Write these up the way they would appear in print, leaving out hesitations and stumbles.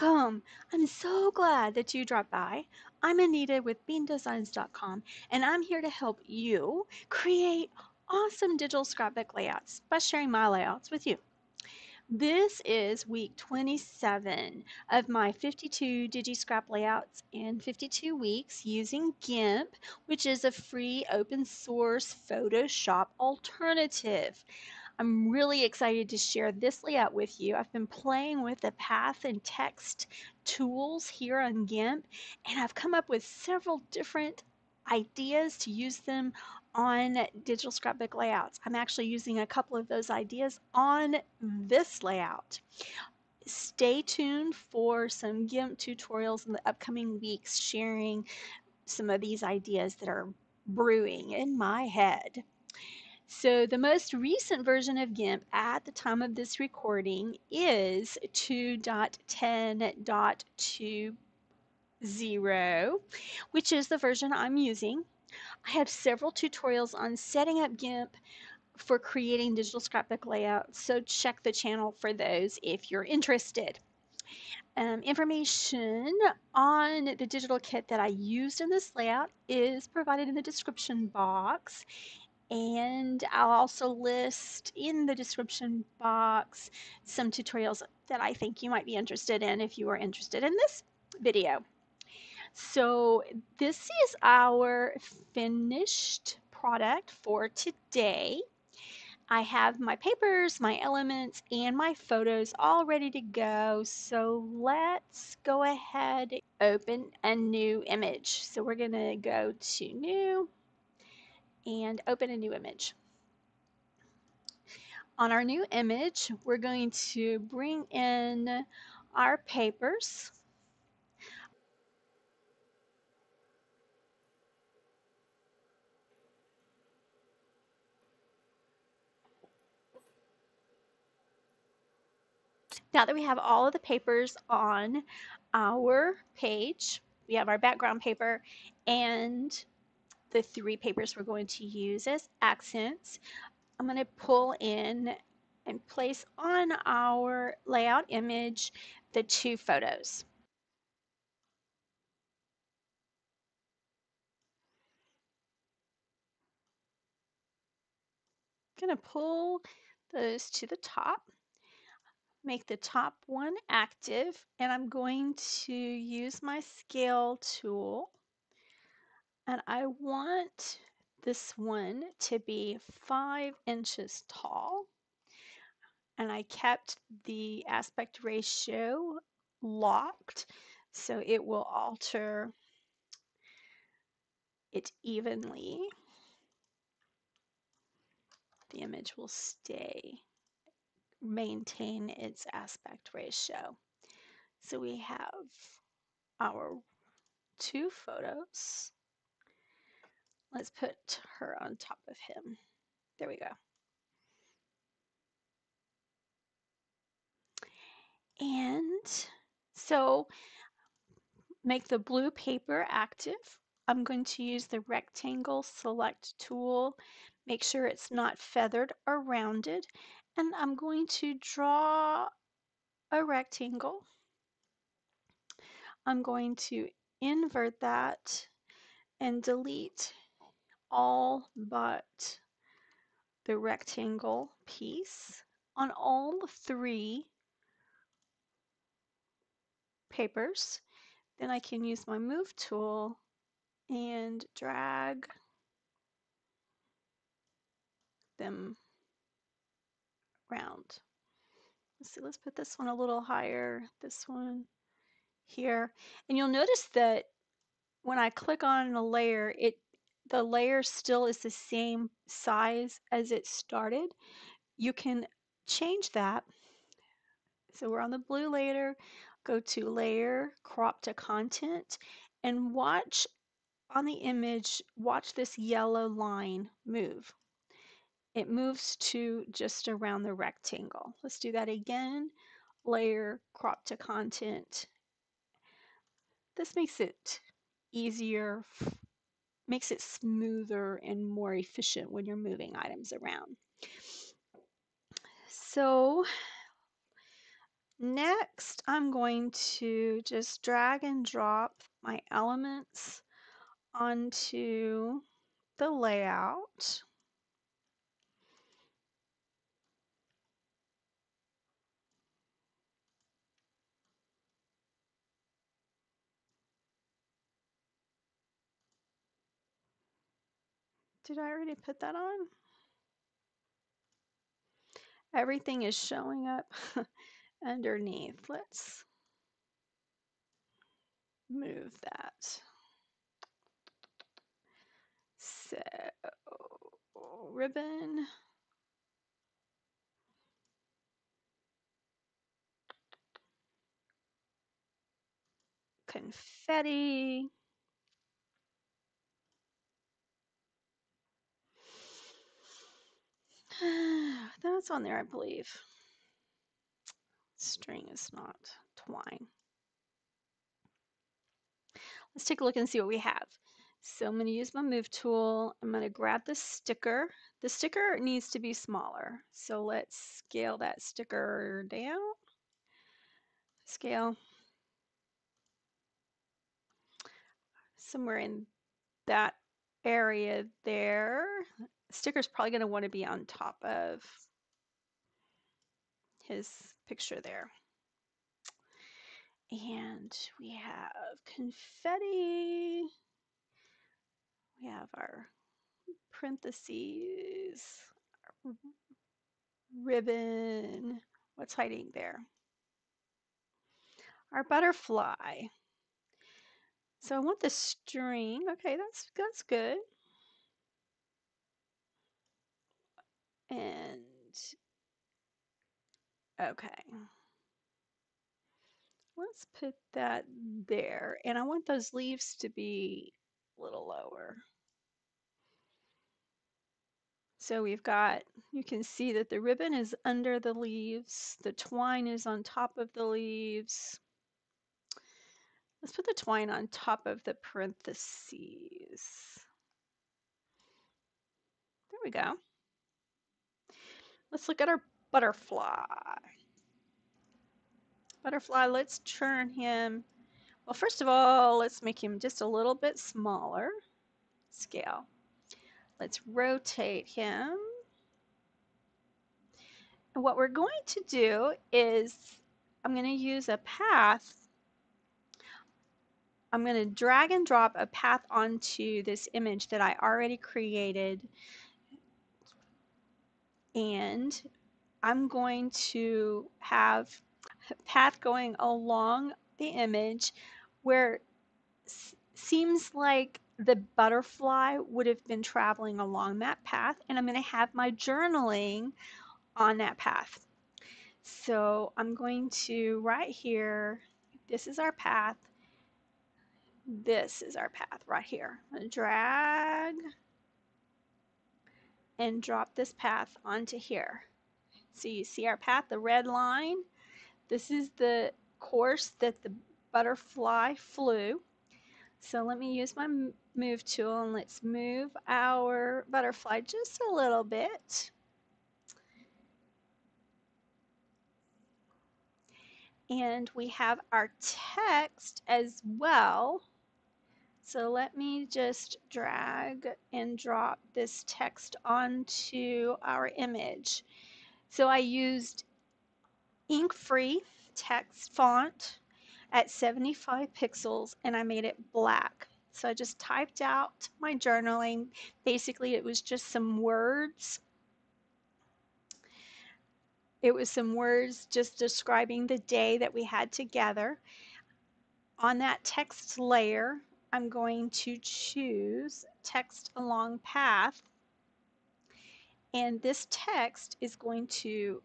Welcome! I'm so glad that you dropped by. I'm Anita with beandesigns.com, and I'm here to help you create awesome digital scrapbook layouts by sharing my layouts with you. This is week 27 of my 52 DigiScrap layouts in 52 weeks using GIMP, which is a free open source Photoshop alternative. I'm really excited to share this layout with you. I've been playing with the path and text tools here on GIMP, and I've come up with several different ideas to use them on digital scrapbook layouts. I'm actually using a couple of those ideas on this layout. Stay tuned for some GIMP tutorials in the upcoming weeks sharing some of these ideas that are brewing in my head. So the most recent version of GIMP at the time of this recording is 2.10.20, which is the version I'm using. I have several tutorials on setting up GIMP for creating digital scrapbook layouts, so check the channel for those if you're interested. Information on the digital kit that I used in this layout is provided in the description box. And I'll also list in the description box some tutorials that I think you might be interested in if you are interested in this video. So this is our finished product for today. I have my papers, my elements, and my photos all ready to go. So let's go ahead and open a new image. So we're going to go to new and open a new image. On our new image, we're going to bring in our papers. Now that we have all of the papers on our page, we have our background paper and the three papers we're going to use as accents. I'm going to pull in and place on our layout image the two photos. I'm going to pull those to the top. Make the top one active, and I'm going to use my scale tool, and I want this one to be 5 inches tall, and I kept the aspect ratio locked so it will alter it evenly. The image will maintain its aspect ratio. So we have our two photos. Let's put her on top of him. There we go. And so make the blue paper active. I'm going to use the rectangle select tool. Make sure it's not feathered or rounded. And I'm going to draw a rectangle. I'm going to invert that and delete all but the rectangle piece on all three papers. Then I can use my move tool and drag them around. Let's put this one a little higher, this one here. And you'll notice that when I click on a layer, the layer still is the same size as it started. You can change that. So we're on the blue layer, go to layer, crop to content, and watch on the image, watch this yellow line move. It moves to just around the rectangle. Let's do that again. Layer, crop to content. This makes it easier, makes it smoother and more efficient when you're moving items around. So Next, I'm going to just drag and drop my elements onto the layout. Did I already put that on? Everything is showing up underneath. Let's move that. So, ribbon, confetti. That's on there, I believe. String is not twine. Let's take a look and see what we have. So I'm going to use my move tool. I'm going to grab the sticker. The sticker needs to be smaller. So let's scale that sticker down. Scale somewhere in that area there. Sticker's probably going to want to be on top of his picture there. And we have confetti. We have our parentheses, ribbon. What's hiding there? Our butterfly. So I want the string. Okay, that's good. And okay. Let's put that there. And I want those leaves to be a little lower. So we've got, you can see that the ribbon is under the leaves. The twine is on top of the leaves. Let's put the twine on top of the parentheses. There we go. Let's look at our butterfly. Butterfly, let's turn him. Well, first of all, let's make him just a little bit smaller. Scale. Let's rotate him. And what we're going to do is I'm going to use a path. I'm going to drag and drop a path onto this image that I already created. And I'm going to have a path going along the image where seems like the butterfly would have been traveling along that path, and I'm going to have my journaling on that path. So I'm going to right here, this is our path. This is our path right here. I'm going to drag and drop this path onto here. So you see our path, the red line. This is the course that the butterfly flew. So let me use my move tool and let's move our butterfly just a little bit. And we have our text as well. So let me just drag and drop this text onto our image. So I used ink-free text font at 75 pixels and I made it black. So I just typed out my journaling. Basically, it was just some words. It was some words just describing the day that we had together. On that text layer, I'm going to choose text along path. And this text is going to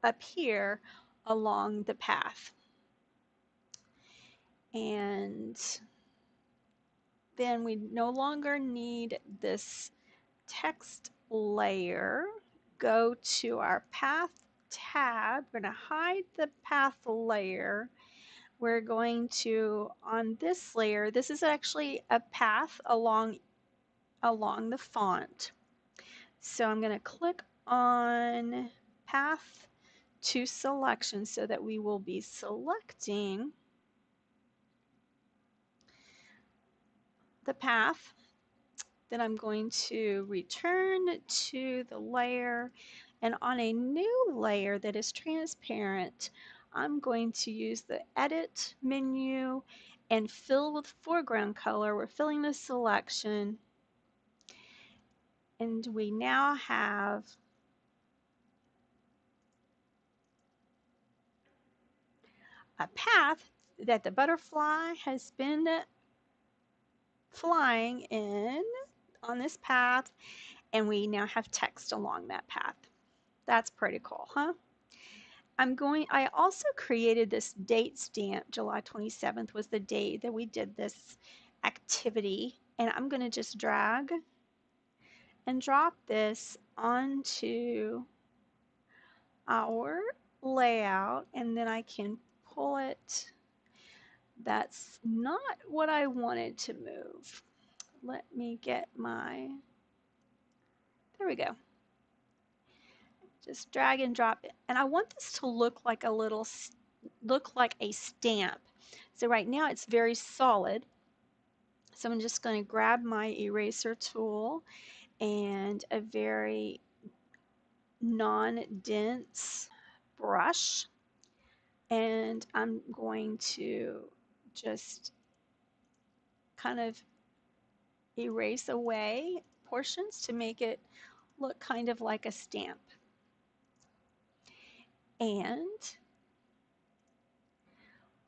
appear along the path. And then we no longer need this text layer. Go to our path tab. We're going to hide the path layer. We're going to, on this layer, this is actually a path along the font. So I'm going to click on path to selection so that we will be selecting the path. Then I'm going to return to the layer, and on a new layer that is transparent, I'm going to use the edit menu and fill with foreground color. We're filling the selection, and we now have a path that the butterfly has been flying in on this path, and we now have text along that path. That's pretty cool, huh? I also created this date stamp. July 27th was the day that we did this activity. And I'm going to just drag and drop this onto our layout, and then I can pull it. That's not what I wanted to move. Let me get there we go. Just drag and drop it. And I want this to look like a stamp. So right now it's very solid. So I'm just going to grab my eraser tool and a very non-dense brush, and I'm going to just kind of erase away portions to make it look kind of like a stamp. And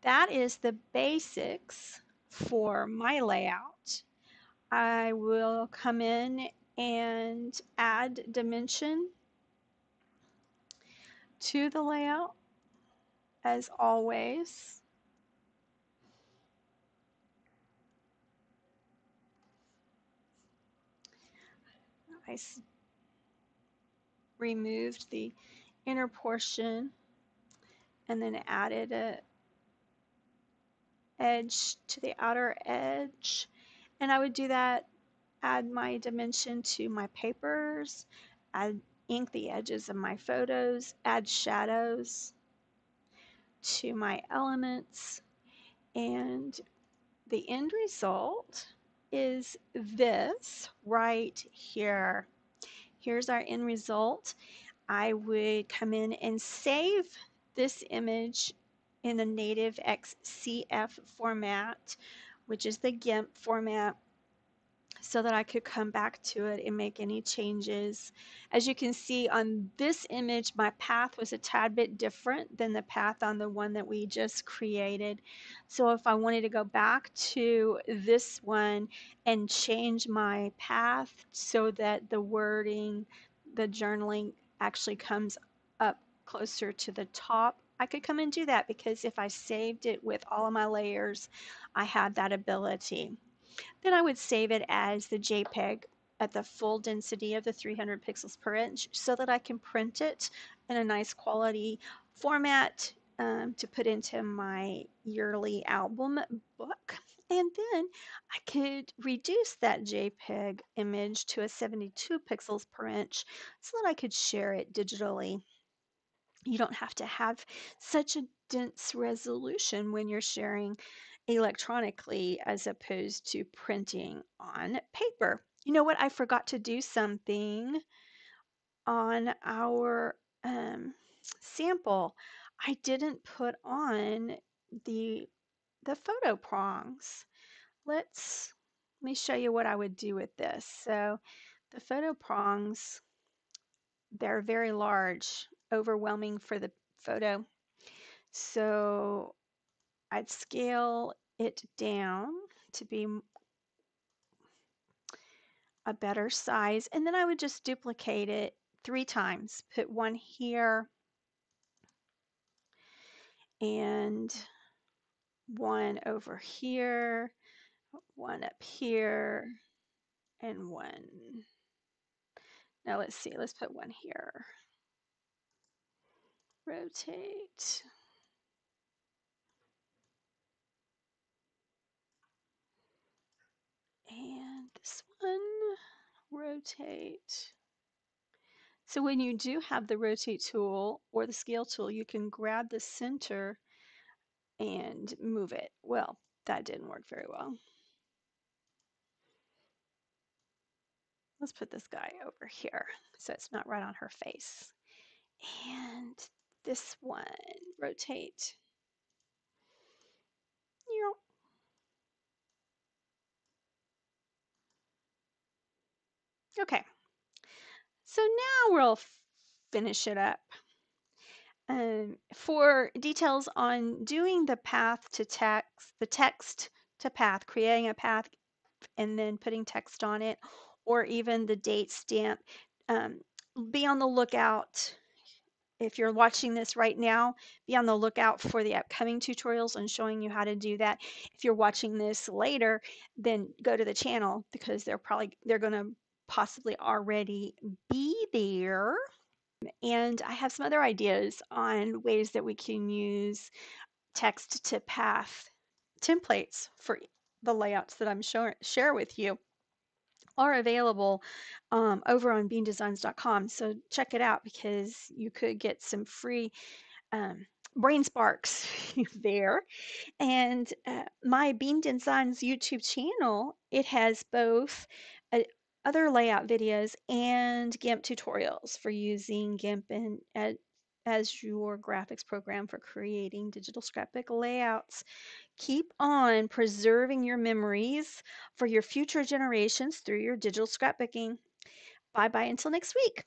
that is the basics for my layout. I will come in and add dimension to the layout as always. I removed the inner portion and then added a edge to the outer edge, and I would do that, add my dimension to my papers, add ink the edges of my photos, add shadows to my elements, and the end result is this right here. Here's our end result. I would come in and save this image in the native XCF format, which is the GIMP format, so that I could come back to it and make any changes. As you can see on this image, my path was a tad bit different than the path on the one that we just created. So if I wanted to go back to this one and change my path so that the wording, the journaling actually comes up closer to the top, I could come and do that, because if I saved it with all of my layers, I had that ability. Then I would save it as the JPEG at the full density of the 300 pixels per inch so that I can print it in a nice quality format to put into my yearly album book. And then I could reduce that JPEG image to a 72 pixels per inch so that I could share it digitally. You don't have to have such a dense resolution when you're sharing electronically as opposed to printing on paper. You know what? I forgot to do something on our sample. I didn't put on the the photo prongs. Let me show you what I would do with this. So the photo prongs, they're very large, overwhelming for the photo. So I'd scale it down to be a better size, and then I would just duplicate it 3 times. Put one here and one over here, one up here, and one. Now let's see, let's put one here. Rotate. And this one, rotate. So when you do have the rotate tool or the scale tool, you can grab the center and move it. Well, that didn't work very well. Let's put this guy over here so it's not right on her face. And this one, rotate. Okay, so now we'll finish it up. For details on doing the path to text, the text to path, creating a path and then putting text on it, or even the date stamp, um, be on the lookout. If you're watching this right now, be on the lookout for the upcoming tutorials on showing you how to do that. If you're watching this later, then go to the channel because they're going to possibly already be there. And I have some other ideas on ways that we can use text to path templates for the layouts that I'm share with you are available over on beandesigns.com. So check it out because you could get some free brain sparks there. And my Bean Designs YouTube channel, it has both uh, other layout videos and GIMP tutorials for using GIMP as your graphics program for creating digital scrapbook layouts. Keep on preserving your memories for your future generations through your digital scrapbooking. Bye bye until next week.